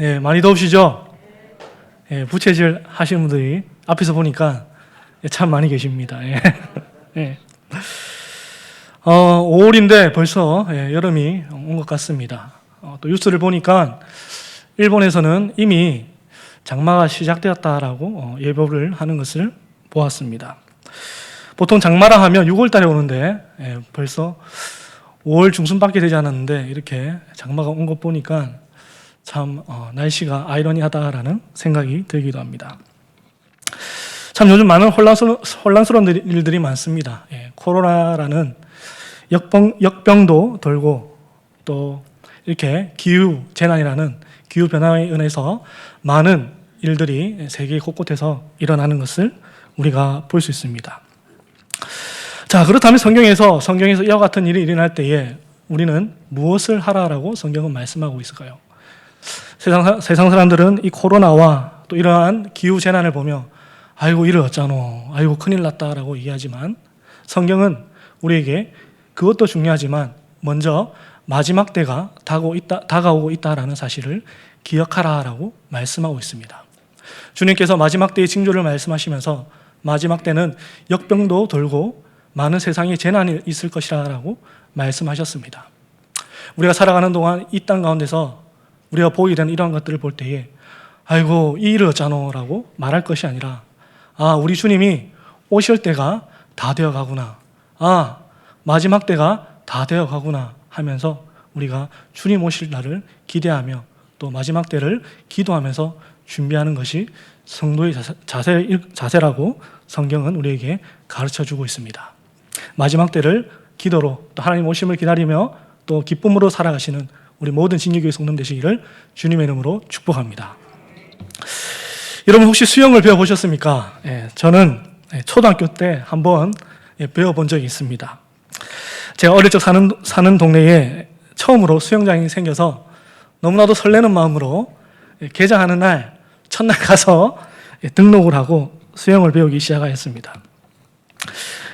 네, 많이 더우시죠? 예, 부채질 하시는 분들이 앞에서 보니까 참 많이 계십니다. 예. 예. 5월인데 벌써 여름이 온 것 같습니다. 또 뉴스를 보니까 일본에서는 이미 장마가 시작되었다라고 예보를 하는 것을 보았습니다. 보통 장마라 하면 6월 달에 오는데 벌써 5월 중순밖에 되지 않았는데 이렇게 장마가 온 것 보니까 참 날씨가 아이러니하다라는 생각이 들기도 합니다. 참 요즘 많은 혼란스러운 일들이 많습니다. 코로나라는 역병도 돌고 또 이렇게 기후 재난이라는 기후 변화에 인해서 많은 일들이 세계 곳곳에서 일어나는 것을 우리가 볼 수 있습니다. 자, 그렇다면 성경에서 이와 같은 일이 일어날 때에 우리는 무엇을 하라라고 성경은 말씀하고 있을까요? 세상 사람들은 이 코로나와 또 이러한 기후 재난을 보며 아이고 이를 어쩌노, 아이고 큰일 났다라고 얘기하지만 성경은 우리에게 그것도 중요하지만 먼저 마지막 때가 다가오고 있다라는 사실을 기억하라라고 말씀하고 있습니다. 주님께서 마지막 때의 징조를 말씀하시면서 마지막 때는 역병도 돌고 많은 세상에 재난이 있을 것이라고 말씀하셨습니다. 우리가 살아가는 동안 이 땅 가운데서 우리가 보게 되는 이러한 것들을 볼 때에 아이고 이 일을 어쩌노라고 말할 것이 아니라 우리 주님이 오실 때가 다 되어 가구나, 마지막 때가 다 되어 가구나 하면서 우리가 주님 오실 날을 기대하며 또 마지막 때를 기도하면서 준비하는 것이 성도의 자세라고 성경은 우리에게 가르쳐주고 있습니다. 마지막 때를 기도로 또 하나님 오심을 기다리며 또 기쁨으로 살아가시는 우리 모든 진리교회 성도님 되시기를 주님의 이름으로 축복합니다. 여러분 혹시 수영을 배워보셨습니까? 저는 초등학교 때 한번 배워본 적이 있습니다. 제가 어릴 적 사는 동네에 처음으로 수영장이 생겨서 너무나도 설레는 마음으로 개장하는 날 첫날 가서 등록을 하고 수영을 배우기 시작하였습니다.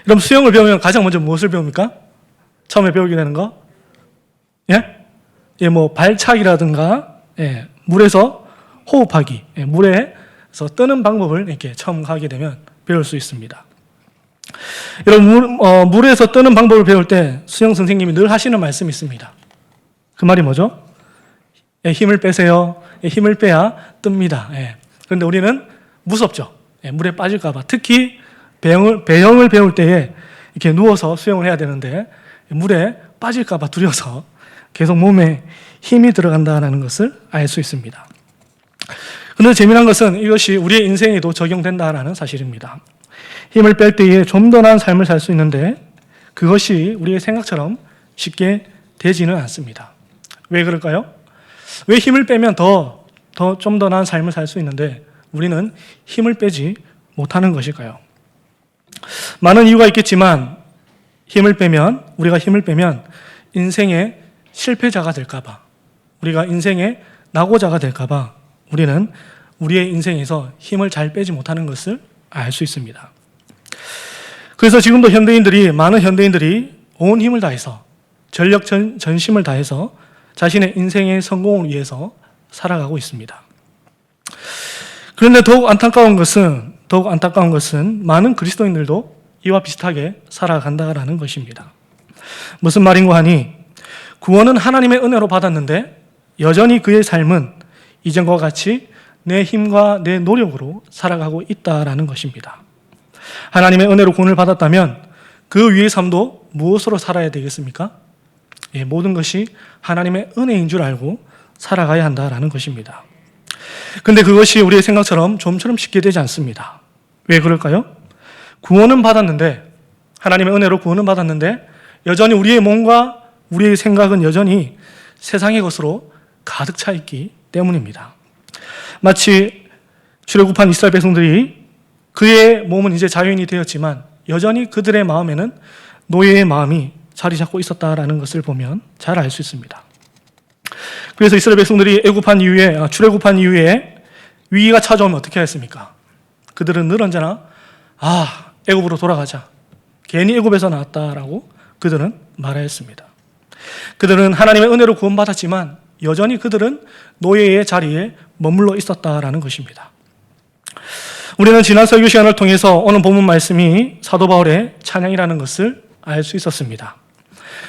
그럼 수영을 배우면 가장 먼저 무엇을 배웁니까? 처음에 배우게 되는 거? 뭐 발차기라든가 물에서 호흡하기, 물에서 뜨는 방법을 이렇게 처음 하게 되면 배울 수 있습니다. 여러분 물에서 뜨는 방법을 배울 때 수영 선생님이 늘 하시는 말씀이 있습니다. 그 말이 뭐죠? 힘을 빼세요. 힘을 빼야 뜹니다. 그런데 우리는 무섭죠. 물에 빠질까 봐. 특히 배영을 배울 때에 이렇게 누워서 수영을 해야 되는데 물에 빠질까 봐 두려워서 계속 몸에 힘이 들어간다는 것을 알 수 있습니다. 그런데 재미난 것은 이것이 우리의 인생에도 적용된다는 사실입니다. 힘을 뺄 때에 좀 더 나은 삶을 살 수 있는데 그것이 우리의 생각처럼 쉽게 되지는 않습니다. 왜 그럴까요? 왜 힘을 빼면 좀 더 나은 삶을 살 수 있는데 우리는 힘을 빼지 못하는 것일까요? 많은 이유가 있겠지만 우리가 힘을 빼면 인생의 실패자가 될까봐, 우리가 인생의 낙오자가 될까봐 우리는 우리의 인생에서 힘을 잘 빼지 못하는 것을 알 수 있습니다. 그래서 지금도 많은 현대인들이 온 힘을 다해서 전력 전심을 다해서 자신의 인생의 성공을 위해서 살아가고 있습니다. 그런데 더욱 안타까운 것은 많은 그리스도인들도 이와 비슷하게 살아간다라는 것입니다. 무슨 말인고 하니 구원은 하나님의 은혜로 받았는데 여전히 그의 삶은 이전과 같이 내 힘과 내 노력으로 살아가고 있다라는 것입니다. 하나님의 은혜로 구원을 받았다면 그 위의 삶도 무엇으로 살아야 되겠습니까? 모든 것이 하나님의 은혜인 줄 알고 살아가야 한다라는 것입니다. 그런데 그것이 우리의 생각처럼 좀처럼 쉽게 되지 않습니다. 왜 그럴까요? 하나님의 은혜로 구원은 받았는데 여전히 우리의 몸과 우리의 생각은 여전히 세상의 것으로 가득 차 있기 때문입니다. 마치 출애굽한 이스라엘 백성들이 그의 몸은 이제 자유인이 되었지만 여전히 그들의 마음에는 노예의 마음이 자리 잡고 있었다라는 것을 보면 잘 알 수 있습니다. 그래서 이스라엘 백성들이 출애굽한 이후에 위기가 찾아오면 어떻게 했습니까? 그들은 늘 언제나 애굽으로 돌아가자, 괜히 애굽에서 나왔다라고 그들은 말하였습니다. 그들은 하나님의 은혜로 구원받았지만 여전히 그들은 노예의 자리에 머물러 있었다라는 것입니다. 우리는 지난 설교 시간을 통해서 오늘 본문 말씀이 사도 바울의 찬양이라는 것을 알 수 있었습니다.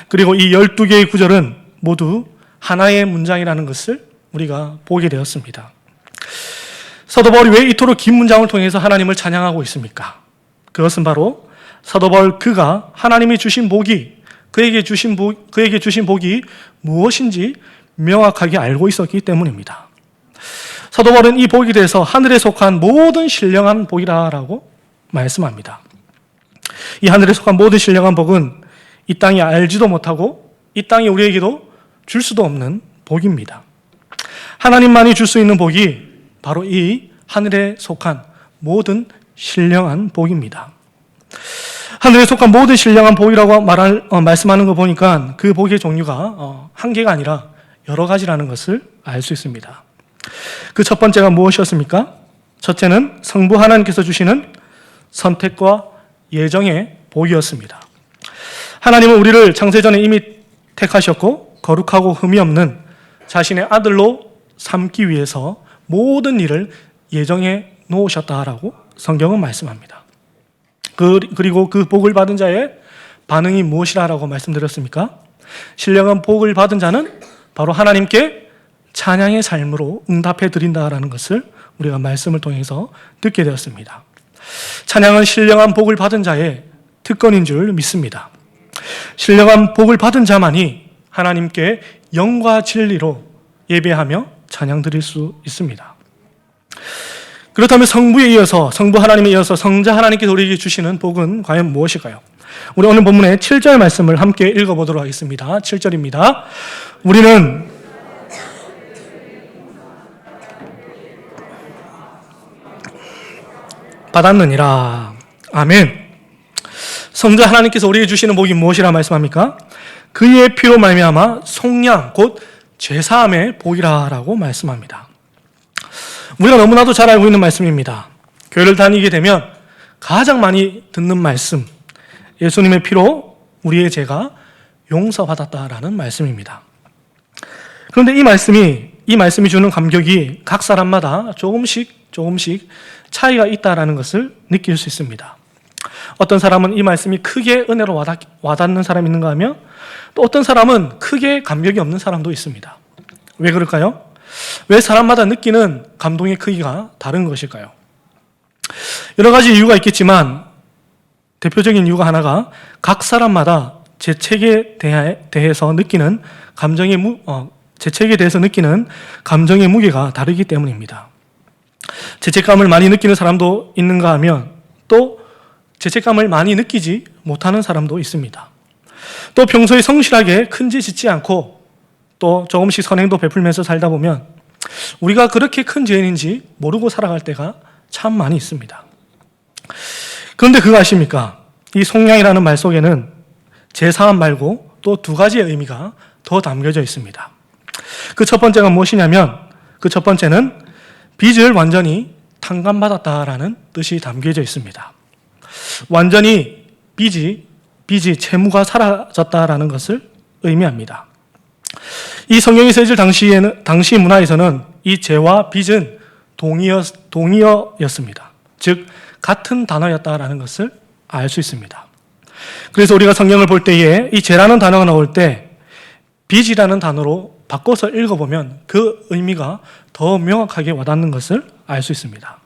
그리고 이 12개의 구절은 모두 하나의 문장이라는 것을 우리가 보게 되었습니다. 사도 바울이 왜 이토록 긴 문장을 통해서 하나님을 찬양하고 있습니까? 그것은 바로 사도 바울 그가 하나님이 주신 복이 그에게 주신 복이 무엇인지 명확하게 알고 있었기 때문입니다. 사도 바울은 이 복에 대해서 하늘에 속한 모든 신령한 복이라고 말씀합니다. 이 하늘에 속한 모든 신령한 복은 이 땅이 알지도 못하고 이 땅이 우리에게도 줄 수도 없는 복입니다. 하나님만이 줄 수 있는 복이 바로 이 하늘에 속한 모든 신령한 복입니다. 하늘에 속한 모든 신령한 복이라고 말씀하는 거 보니까 그 복의 종류가 한 개가 아니라 여러 가지라는 것을 알 수 있습니다. 그 첫 번째가 무엇이었습니까? 첫째는 성부 하나님께서 주시는 선택과 예정의 복이었습니다. 하나님은 우리를 창세전에 이미 택하셨고 거룩하고 흠이 없는 자신의 아들로 삼기 위해서 모든 일을 예정해 놓으셨다라고 성경은 말씀합니다. 그리고 그 복을 받은 자의 반응이 무엇이라고 말씀드렸습니까? 신령한 복을 받은 자는 바로 하나님께 찬양의 삶으로 응답해 드린다라는 것을 우리가 말씀을 통해서 듣게 되었습니다. 찬양은 신령한 복을 받은 자의 특권인 줄 믿습니다. 신령한 복을 받은 자만이 하나님께 영과 진리로 예배하며 찬양 드릴 수 있습니다. 그렇다면 성부 하나님에 이어서 성자 하나님께서 우리에게 주시는 복은 과연 무엇일까요? 우리 오늘 본문의 7절 말씀을 함께 읽어보도록 하겠습니다. 7절입니다. 우리는 받았느니라. 아멘. 성자 하나님께서 우리에게 주시는 복이 무엇이라 말씀합니까? 그의 피로 말미암아 속량 곧 죄사함의 복이라고 말씀합니다. 우리가 너무나도 잘 알고 있는 말씀입니다. 교회를 다니게 되면 가장 많이 듣는 말씀, 예수님의 피로 우리의 죄가 용서받았다라는 말씀입니다. 그런데 이 말씀이 주는 감격이 각 사람마다 조금씩 차이가 있다라는 것을 느낄 수 있습니다. 어떤 사람은 이 말씀이 크게 은혜로 와닿는 사람이 있는가 하면 또 어떤 사람은 크게 감격이 없는 사람도 있습니다. 왜 그럴까요? 왜 사람마다 느끼는 감동의 크기가 다른 것일까요? 여러 가지 이유가 있겠지만 대표적인 이유가 하나가 각 사람마다 재책에 대해서 느끼는 감정의 무게가 다르기 때문입니다. 죄책감을 많이 느끼는 사람도 있는가 하면 또 죄책감을 많이 느끼지 못하는 사람도 있습니다. 또 평소에 성실하게 큰 죄 짓지 않고 또 조금씩 선행도 베풀면서 살다 보면 우리가 그렇게 큰 죄인인지 모르고 살아갈 때가 참 많이 있습니다. 그런데 그거 아십니까? 이 속량이라는 말 속에는 제사함 말고 또 두 가지의 의미가 더 담겨져 있습니다. 그 첫 번째가 무엇이냐면 그 첫 번째는 빚을 완전히 탕감받았다라는 뜻이 담겨져 있습니다. 완전히 빚이 채무가 사라졌다라는 것을 의미합니다. 이 성경이 쓰여질 당시 문화에서는 이 죄와 빚은 동의어였습니다. 즉 같은 단어였다라는 것을 알 수 있습니다. 그래서 우리가 성경을 볼 때에 이 죄라는 단어가 나올 때 빚이라는 단어로 바꿔서 읽어보면 그 의미가 더 명확하게 와닿는 것을 알 수 있습니다.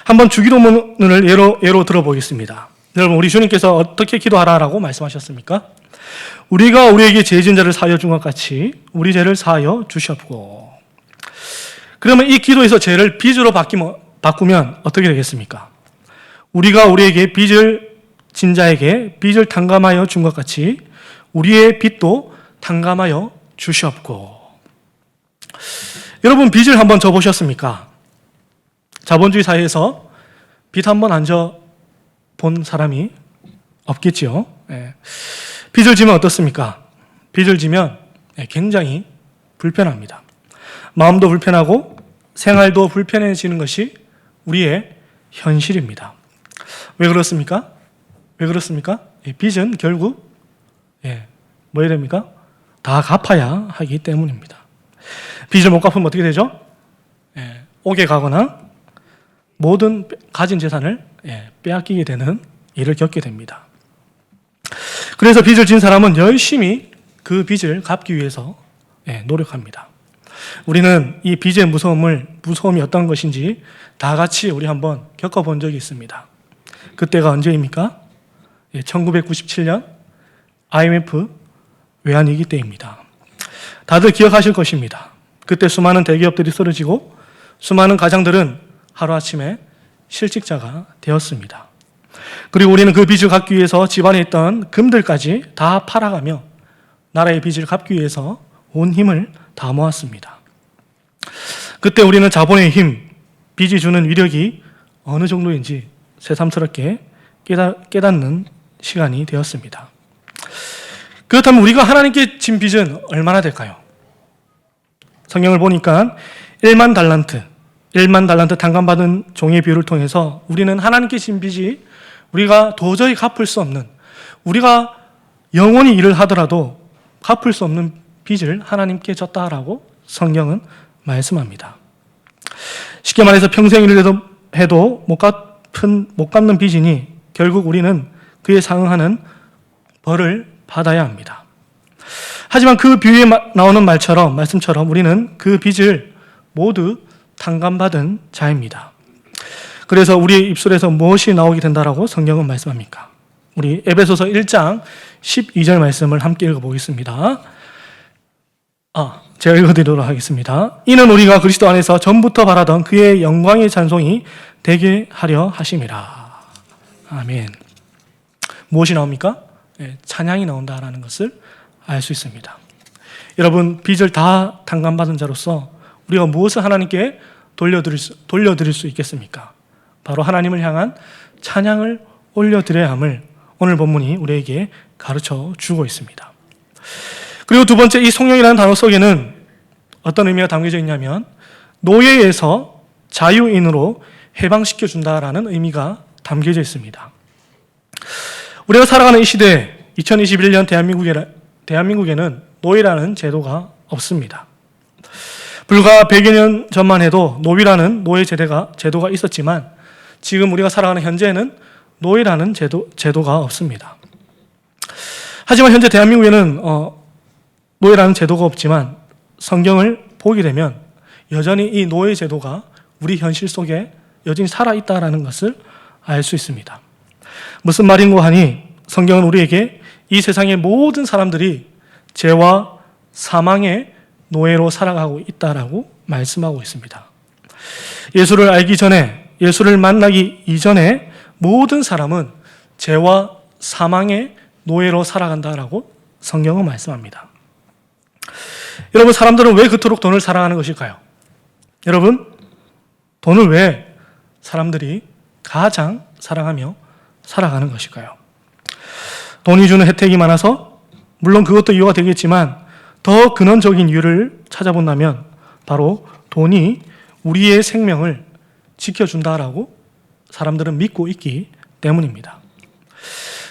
한번 주기도문을 예로 들어보겠습니다. 여러분, 우리 주님께서 어떻게 기도하라라고 말씀하셨습니까? 우리가 우리에게 죄 지은 자를 사하여 준 것 같이 우리 죄를 사하여 주시옵고. 그러면 이 기도에서 죄를 빚으로 바꾸면 어떻게 되겠습니까? 우리가 우리에게 빚을 진 자에게 빚을 탕감하여 준 것 같이 우리의 빚도 탕감하여 주시옵고. 여러분, 빚을 한번 져보셨습니까? 자본주의 사회에서 빚 한번 안 져본 사람이 없겠지요. 빚을 지면 어떻습니까? 빚을 지면 굉장히 불편합니다. 마음도 불편하고 생활도 불편해지는 것이 우리의 현실입니다. 왜 그렇습니까? 빚은 결국 뭐 해야 됩니까? 다 갚아야 하기 때문입니다. 빚을 못 갚으면 어떻게 되죠? 옥에 가거나 모든 가진 재산을 빼앗기게 되는 일을 겪게 됩니다. 그래서 빚을 진 사람은 열심히 그 빚을 갚기 위해서 노력합니다. 우리는 이 빚의 무서움이 어떤 것인지 다 같이 우리 한번 겪어본 적이 있습니다. 그때가 언제입니까? 1997년 IMF 외환위기 때입니다. 다들 기억하실 것입니다. 그때 수많은 대기업들이 쓰러지고 수많은 가장들은 하루아침에 실직자가 되었습니다. 그리고 우리는 그 빚을 갚기 위해서 집안에 있던 금들까지 다 팔아가며 나라의 빚을 갚기 위해서 온 힘을 다 모았습니다. 그때 우리는 자본의 힘, 빚이 주는 위력이 어느 정도인지 새삼스럽게 깨닫는 시간이 되었습니다. 그렇다면 우리가 하나님께 진 빚은 얼마나 될까요? 성경을 보니까 1만 달란트 탕감받은 종의 비율을 통해서 우리는 하나님께 진 빚이 우리가 도저히 갚을 수 없는, 우리가 영원히 일을 하더라도 갚을 수 없는 빚을 하나님께 졌다라고 성경은 말씀합니다. 쉽게 말해서 평생 일을 해도 못 갚는 빚이니 결국 우리는 그에 상응하는 벌을 받아야 합니다. 하지만 그 비유에 나오는 말씀처럼 우리는 그 빚을 모두 탕감받은 자입니다. 그래서 우리의 입술에서 무엇이 나오게 된다라고 성경은 말씀합니까? 우리 에베소서 1장 12절 말씀을 함께 읽어보겠습니다. 제가 읽어드리도록 하겠습니다. 이는 우리가 그리스도 안에서 전부터 바라던 그의 영광의 찬송이 되게 하려 하심이라. 아멘. 무엇이 나옵니까? 찬양이 나온다라는 것을 알 수 있습니다. 여러분, 빚을 다 탕감받은 자로서 우리가 무엇을 하나님께 돌려드릴 수 있겠습니까? 바로 하나님을 향한 찬양을 올려드려야 함을 오늘 본문이 우리에게 가르쳐 주고 있습니다. 그리고 두 번째, 이 성령이라는 단어 속에는 어떤 의미가 담겨져 있냐면 노예에서 자유인으로 해방시켜 준다라는 의미가 담겨져 있습니다. 우리가 살아가는 이 시대 2021년 대한민국에는 노예라는 제도가 없습니다. 불과 100여 년 전만 해도 노비라는 노예 제도가 있었지만 지금 우리가 살아가는 현재는 노예라는 제도가 없습니다. 하지만 현재 대한민국에는 노예라는 제도가 없지만 성경을 보게 되면 여전히 이 노예 제도가 우리 현실 속에 여전히 살아있다는 것을 알 수 있습니다. 무슨 말인고 하니 성경은 우리에게 이 세상의 모든 사람들이 죄와 사망의 노예로 살아가고 있다라고 말씀하고 있습니다. 예수를 알기 전에, 예수를 만나기 이전에 모든 사람은 죄와 사망의 노예로 살아간다라고 성경은 말씀합니다. 여러분, 사람들은 왜 그토록 돈을 사랑하는 것일까요? 여러분, 돈을 왜 사람들이 가장 사랑하며 살아가는 것일까요? 돈이 주는 혜택이 많아서 물론 그것도 이유가 되겠지만 더 근원적인 이유를 찾아본다면 바로 돈이 우리의 생명을 지켜준다라고 사람들은 믿고 있기 때문입니다.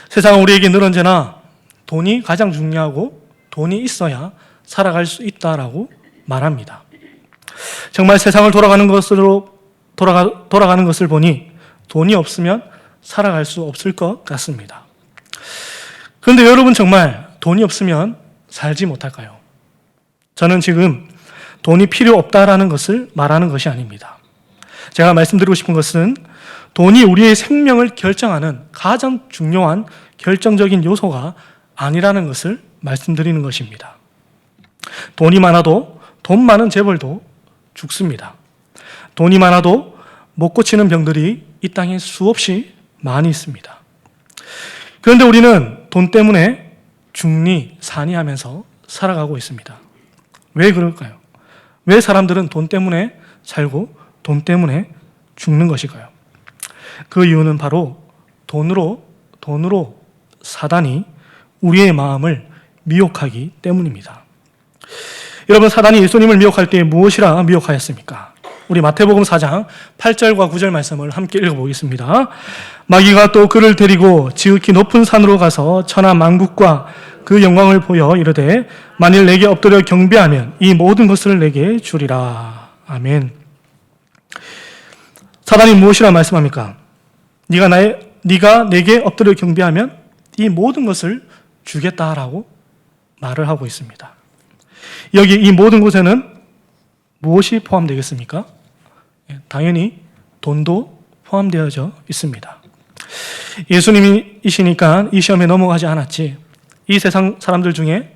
세상은 우리에게 늘 언제나 돈이 가장 중요하고 돈이 있어야 살아갈 수 있다라고 말합니다. 정말 세상을 돌아가는 것을 보니 돈이 없으면 살아갈 수 없을 것 같습니다. 그런데 여러분, 정말 돈이 없으면 살지 못할까요? 저는 지금 돈이 필요 없다라는 것을 말하는 것이 아닙니다. 제가 말씀드리고 싶은 것은 돈이 우리의 생명을 결정하는 가장 중요한 결정적인 요소가 아니라는 것을 말씀드리는 것입니다. 돈이 많아도 돈 많은 재벌도 죽습니다. 돈이 많아도 못 고치는 병들이 이 땅에 수없이 많이 있습니다. 그런데 우리는 돈 때문에 죽니 사니 하면서 살아가고 있습니다. 왜 그럴까요? 왜 사람들은 돈 때문에 살고 돈 때문에 죽는 것일까요? 그 이유는 바로 돈으로 사단이 우리의 마음을 미혹하기 때문입니다. 여러분, 사단이 예수님을 미혹할 때 무엇이라 미혹하였습니까? 우리 마태복음 4장 8절과 9절 말씀을 함께 읽어보겠습니다. 마귀가 또 그를 데리고 지극히 높은 산으로 가서 천하 만국과 그 영광을 보여 이르되 만일 내게 엎드려 경배하면 이 모든 것을 내게 주리라. 아멘. 사단이 무엇이라 말씀합니까? 네가 내게 엎드려 경배하면 이 모든 것을 주겠다라고 말을 하고 있습니다. 여기 이 모든 곳에는 무엇이 포함되겠습니까? 당연히 돈도 포함되어져 있습니다. 예수님이시니까 이 시험에 넘어가지 않았지, 이 세상 사람들 중에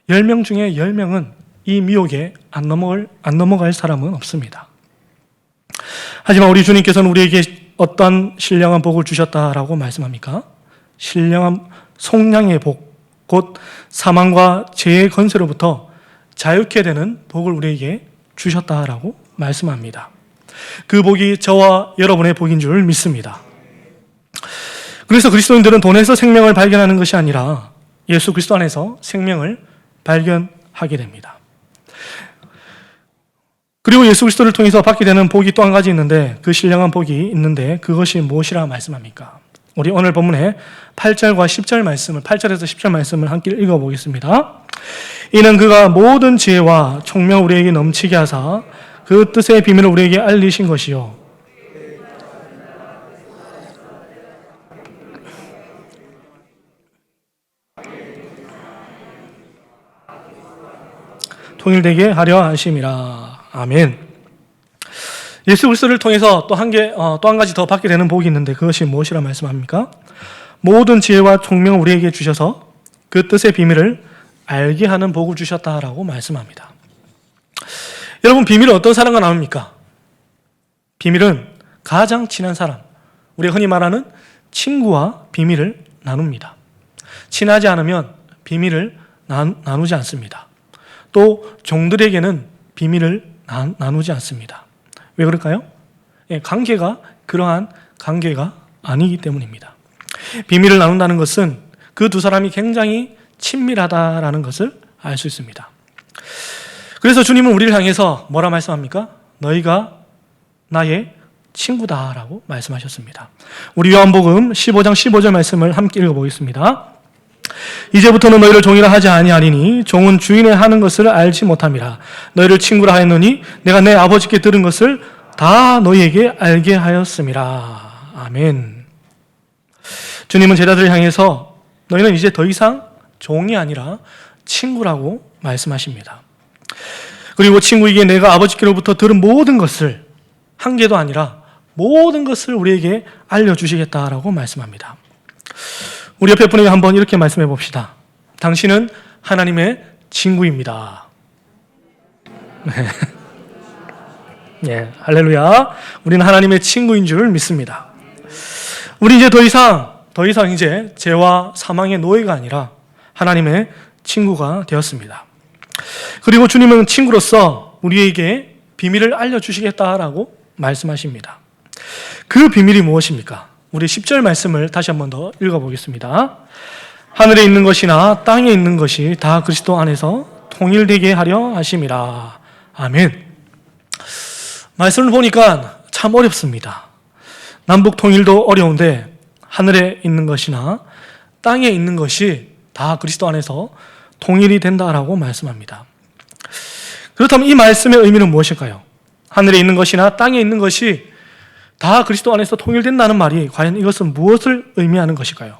10명 중에 10명은 이 미혹에 안 넘어갈 사람은 없습니다. 하지만 우리 주님께서는 우리에게 어떤 신령한 복을 주셨다라고 말씀합니까? 신령한 속량의 복, 곧 사망과 죄의 권세로부터 자유케 되는 복을 우리에게 주셨다라고 말씀합니다. 그 복이 저와 여러분의 복인 줄 믿습니다. 그래서 그리스도인들은 돈에서 생명을 발견하는 것이 아니라 예수 그리스도 안에서 생명을 발견하게 됩니다. 그리고 예수 그리스도를 통해서 받게 되는 복이 또 한 가지 있는데, 그 신령한 복이 있는데 그것이 무엇이라 말씀합니까? 우리 오늘 본문의 8절과 10절 말씀을, 8절에서 10절 말씀을 함께 읽어보겠습니다. 이는 그가 모든 지혜와 총명을 우리에게 넘치게 하사 그 뜻의 비밀을 우리에게 알리신 것이요. 통일되게 하려 하심이라. 아멘. 예수 그리스도를 통해서 또 한 가지 더 받게 되는 복이 있는데 그것이 무엇이라 말씀합니까? 모든 지혜와 총명을 우리에게 주셔서 그 뜻의 비밀을 알게 하는 복을 주셨다라고 말씀합니다. 여러분, 비밀은 어떤 사람과 나눕니까? 비밀은 가장 친한 사람, 우리가 흔히 말하는 친구와 비밀을 나눕니다. 친하지 않으면 비밀을 나누지 않습니다. 또 종들에게는 비밀을 나누지 않습니다. 왜 그럴까요? 관계가 그러한 관계가 아니기 때문입니다. 비밀을 나눈다는 것은 그 두 사람이 굉장히 친밀하다라는 것을 알 수 있습니다. 그래서 주님은 우리를 향해서 뭐라 말씀합니까? 너희가 나의 친구다라고 말씀하셨습니다. 우리 요한복음 15장 15절 말씀을 함께 읽어보겠습니다. 이제부터는 너희를 종이라 하지 아니하리니 종은 주인의 하는 것을 알지 못함이라. 너희를 친구라 하였노니 내가 내 아버지께 들은 것을 다 너희에게 알게 하였음이라. 아멘. 주님은 제자들을 향해서 너희는 이제 더 이상 종이 아니라 친구라고 말씀하십니다. 그리고 친구에게 내가 아버지께로부터 들은 모든 것을, 한 개도 아니라 모든 것을 우리에게 알려주시겠다라고 말씀합니다. 우리 옆에 분에게 한번 이렇게 말씀해 봅시다. 당신은 하나님의 친구입니다. 예, 할렐루야. 우리는 하나님의 친구인 줄 믿습니다. 우리 이제 더 이상 이제 죄와 사망의 노예가 아니라 하나님의 친구가 되었습니다. 그리고 주님은 친구로서 우리에게 비밀을 알려주시겠다라고 말씀하십니다. 그 비밀이 무엇입니까? 우리 10절 말씀을 다시 한 번 더 읽어보겠습니다. 하늘에 있는 것이나 땅에 있는 것이 다 그리스도 안에서 통일되게 하려 하심이라. 아멘. 말씀을 보니까 참 어렵습니다. 남북 통일도 어려운데 하늘에 있는 것이나 땅에 있는 것이 다 그리스도 안에서 통일이 된다라고 말씀합니다. 그렇다면 이 말씀의 의미는 무엇일까요? 하늘에 있는 것이나 땅에 있는 것이 다 그리스도 안에서 통일된다는 말이 과연 이것은 무엇을 의미하는 것일까요?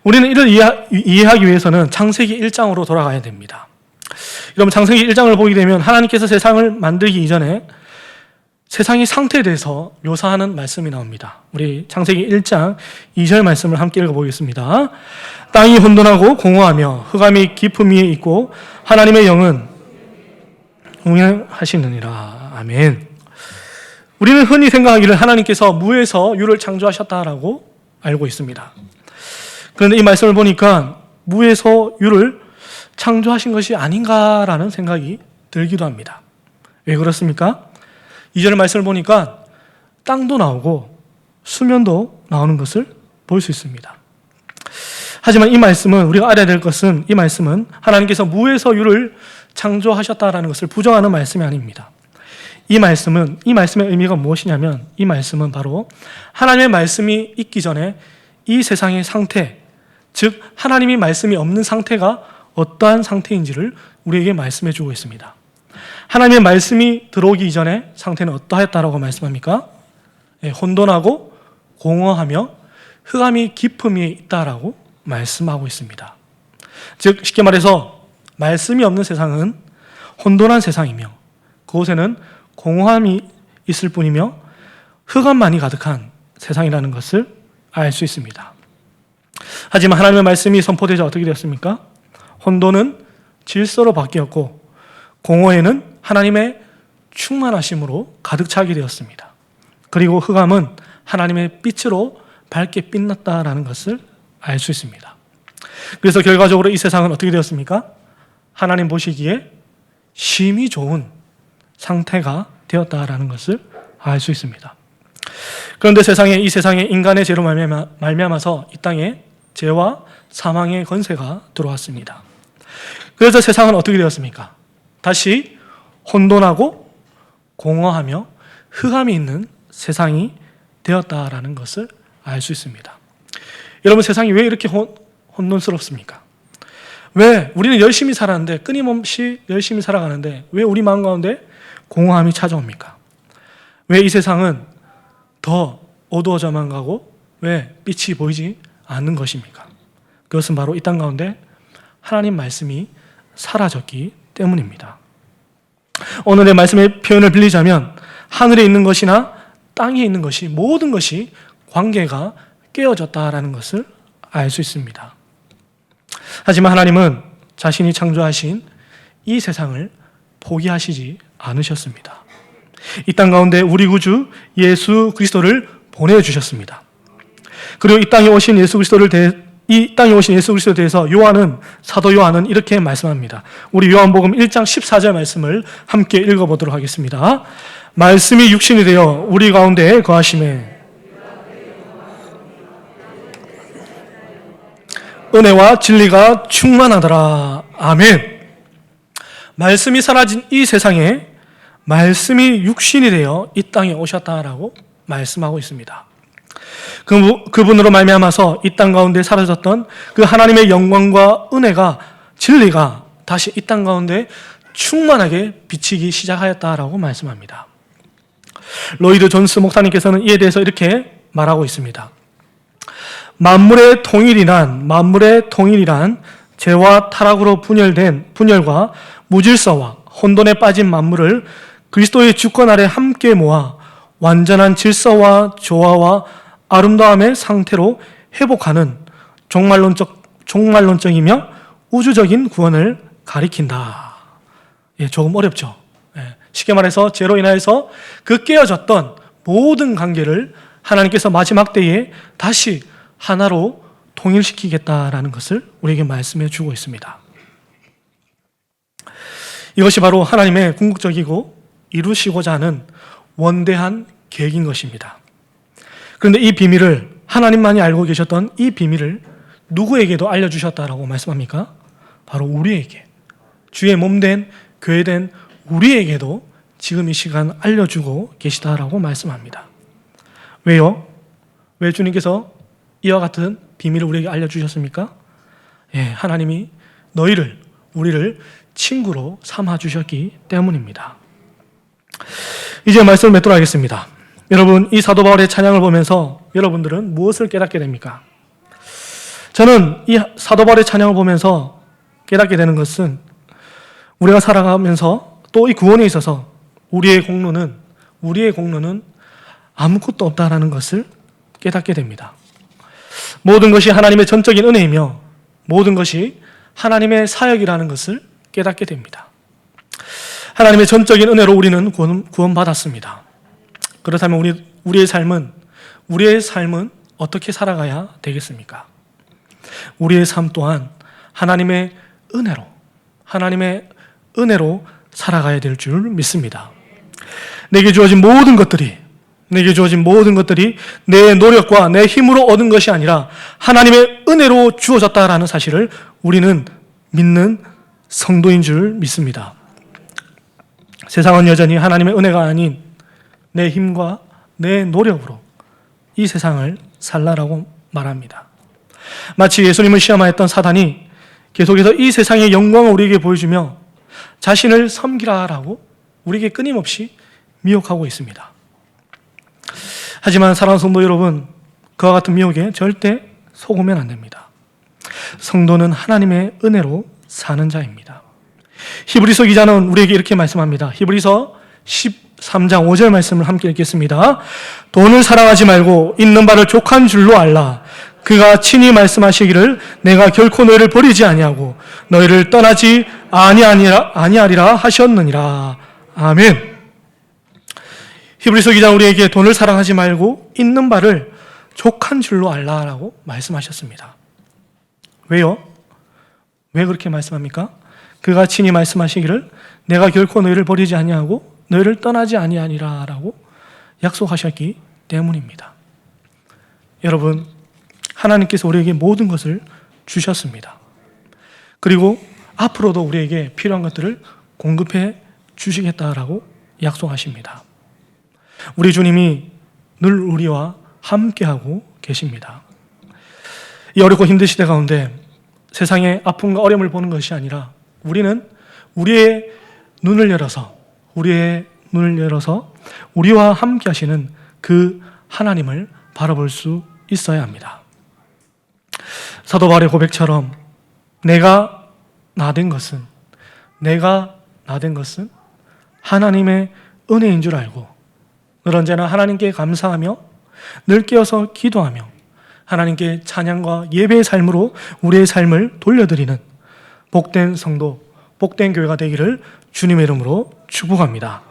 우리는 이를 이해하기 위해서는 창세기 1장으로 돌아가야 됩니다. 여러분, 창세기 1장을 보게 되면 하나님께서 세상을 만들기 이전에 세상의 상태에 대해서 묘사하는 말씀이 나옵니다. 우리 창세기 1장 2절 말씀을 함께 읽어보겠습니다. 땅이 혼돈하고 공허하며 흑암이 깊음 위에 있고 하나님의 영은 운행하시느니라. 아멘. 우리는 흔히 생각하기를 하나님께서 무에서 유를 창조하셨다라고 알고 있습니다. 그런데 이 말씀을 보니까 무에서 유를 창조하신 것이 아닌가라는 생각이 들기도 합니다. 왜 그렇습니까? 2절 말씀을 보니까 땅도 나오고 수면도 나오는 것을 볼 수 있습니다. 하지만 이 말씀은, 우리가 알아야 될 것은, 이 말씀은 하나님께서 무에서 유를 창조하셨다라는 것을 부정하는 말씀이 아닙니다. 이 말씀의 의미가 무엇이냐면, 이 말씀은 바로 하나님의 말씀이 있기 전에 이 세상의 상태, 즉 하나님이 말씀이 없는 상태가 어떠한 상태인지를 우리에게 말씀해 주고 있습니다. 하나님의 말씀이 들어오기 이전에 상태는 어떠했다라고 말씀합니까? 혼돈하고 공허하며 흑암이 깊음 위에 있다라고 말씀하고 있습니다. 즉 쉽게 말해서 말씀이 없는 세상은 혼돈한 세상이며 그곳에는 공허함이 있을 뿐이며 흑암만이 가득한 세상이라는 것을 알 수 있습니다. 하지만 하나님의 말씀이 선포되자 어떻게 되었습니까? 혼돈은 질서로 바뀌었고 공허에는 하나님의 충만하심으로 가득 차게 되었습니다. 그리고 흑암은 하나님의 빛으로 밝게 빛났다라는 것을 알 수 있습니다. 그래서 결과적으로 이 세상은 어떻게 되었습니까? 하나님 보시기에 심히 좋은 상태가 되었다라는 것을 알 수 있습니다. 그런데 이 세상에 인간의 죄로 말미암아서 이 땅에 죄와 사망의 권세가 들어왔습니다. 그래서 세상은 어떻게 되었습니까? 다시 혼돈하고 공허하며 흑암이 있는 세상이 되었다라는 것을 알 수 있습니다. 여러분, 세상이 왜 이렇게 혼돈스럽습니까? 왜 우리는 열심히 살았는데, 끊임없이 열심히 살아가는데 왜 우리 마음 가운데 공허함이 찾아옵니까? 왜 이 세상은 더 어두워져만 가고 왜 빛이 보이지 않는 것입니까? 그것은 바로 이 땅 가운데 하나님 말씀이 사라졌기 때문입니다. 오늘의 말씀의 표현을 빌리자면 하늘에 있는 것이나 땅에 있는 것이 모든 것이 관계가 깨어졌다라는 것을 알 수 있습니다. 하지만 하나님은 자신이 창조하신 이 세상을 포기하시지 않으셨습니다. 이 땅 가운데 우리 구주 예수 그리스도를 보내주셨습니다. 그리고 이 땅에 오신 예수 그리스도에 대해서 사도 요한은 이렇게 말씀합니다. 우리 요한복음 1장 14절 말씀을 함께 읽어보도록 하겠습니다. 말씀이 육신이 되어 우리 가운데 거하심에 은혜와 진리가 충만하더라. 아멘. 말씀이 사라진 이 세상에 말씀이 육신이 되어 이 땅에 오셨다라고 말씀하고 있습니다. 그분으로 말미암아서 이 땅 가운데 사라졌던 그 하나님의 영광과 은혜가, 진리가 다시 이 땅 가운데 충만하게 비치기 시작하였다라고 말씀합니다. 로이드 존스 목사님께서는 이에 대해서 이렇게 말하고 있습니다. 만물의 통일이란 죄와 타락으로 분열과 무질서와 혼돈에 빠진 만물을 그리스도의 주권 아래 함께 모아 완전한 질서와 조화와 아름다움의 상태로 회복하는 종말론적이며 우주적인 구원을 가리킨다. 조금 어렵죠. 쉽게 말해서 죄로 인하여서 그 깨어졌던 모든 관계를 하나님께서 마지막 때에 다시 하나로 통일시키겠다라는 것을 우리에게 말씀해 주고 있습니다. 이것이 바로 하나님의 궁극적이고 이루시고자 하는 원대한 계획인 것입니다. 그런데 이 비밀을, 하나님만이 알고 계셨던 이 비밀을 누구에게도 알려주셨다라고 말씀합니까? 바로 우리에게, 주의 몸된 교회된 우리에게도 지금 이 시간 알려주고 계시다라고 말씀합니다. 왜요? 왜 주님께서 이와 같은 비밀을 우리에게 알려주셨습니까? 하나님이 우리를 친구로 삼아주셨기 때문입니다. 이제 말씀을 맺도록 하겠습니다. 여러분, 이 사도 바울의 찬양을 보면서 여러분들은 무엇을 깨닫게 됩니까? 저는 이 사도 바울의 찬양을 보면서 깨닫게 되는 것은 우리가 살아가면서 또 이 구원에 있어서 우리의 공로는 아무것도 없다라는 것을 깨닫게 됩니다. 모든 것이 하나님의 전적인 은혜이며 모든 것이 하나님의 사역이라는 것을 깨닫게 됩니다. 하나님의 전적인 은혜로 우리는 구원받았습니다. 그렇다면 우리의 삶은 어떻게 살아가야 되겠습니까? 우리의 삶 또한 하나님의 은혜로 살아가야 될 줄 믿습니다. 내게 주어진 모든 것들이 내 노력과 내 힘으로 얻은 것이 아니라 하나님의 은혜로 주어졌다라는 사실을 우리는 믿는 성도인 줄 믿습니다. 세상은 여전히 하나님의 은혜가 아닌 내 힘과 내 노력으로 이 세상을 살라라고 말합니다. 마치 예수님을 시험하였던 사단이 계속해서 이 세상의 영광을 우리에게 보여주며 자신을 섬기라라고 우리에게 끊임없이 미혹하고 있습니다. 하지만 사랑하는 성도 여러분, 그와 같은 미혹에 절대 속으면 안 됩니다. 성도는 하나님의 은혜로 사는 자입니다. 히브리서 기자는 우리에게 이렇게 말씀합니다. 히브리서 13장 5절 말씀을 함께 읽겠습니다. 돈을 사랑하지 말고 있는 바를 족한 줄로 알라. 그가 친히 말씀하시기를 내가 결코 너희를 버리지 아니하고 너희를 떠나지 아니하리라 하셨느니라. 아멘. 히브리서 기자는 우리에게 돈을 사랑하지 말고 있는 바를 족한 줄로 알라라고 말씀하셨습니다. 왜요? 왜 그렇게 말씀합니까? 그가 친히 말씀하시기를 내가 결코 너희를 버리지 아니하고 너희를 떠나지 아니하리라라고 약속하셨기 때문입니다. 여러분, 하나님께서 우리에게 모든 것을 주셨습니다. 그리고 앞으로도 우리에게 필요한 것들을 공급해 주시겠다라고 약속하십니다. 우리 주님이 늘 우리와 함께하고 계십니다. 이 어렵고 힘든 시대 가운데 세상의 아픔과 어려움을 보는 것이 아니라 우리는 우리의 눈을 열어서 우리와 함께 하시는 그 하나님을 바라볼 수 있어야 합니다. 사도 바울의 고백처럼 내가 나된 것은 하나님의 은혜인 줄 알고 늘 언제나 하나님께 감사하며 늘 깨어서 기도하며 하나님께 찬양과 예배의 삶으로 우리의 삶을 돌려드리는 복된 성도, 복된 교회가 되기를 주님의 이름으로 축복합니다.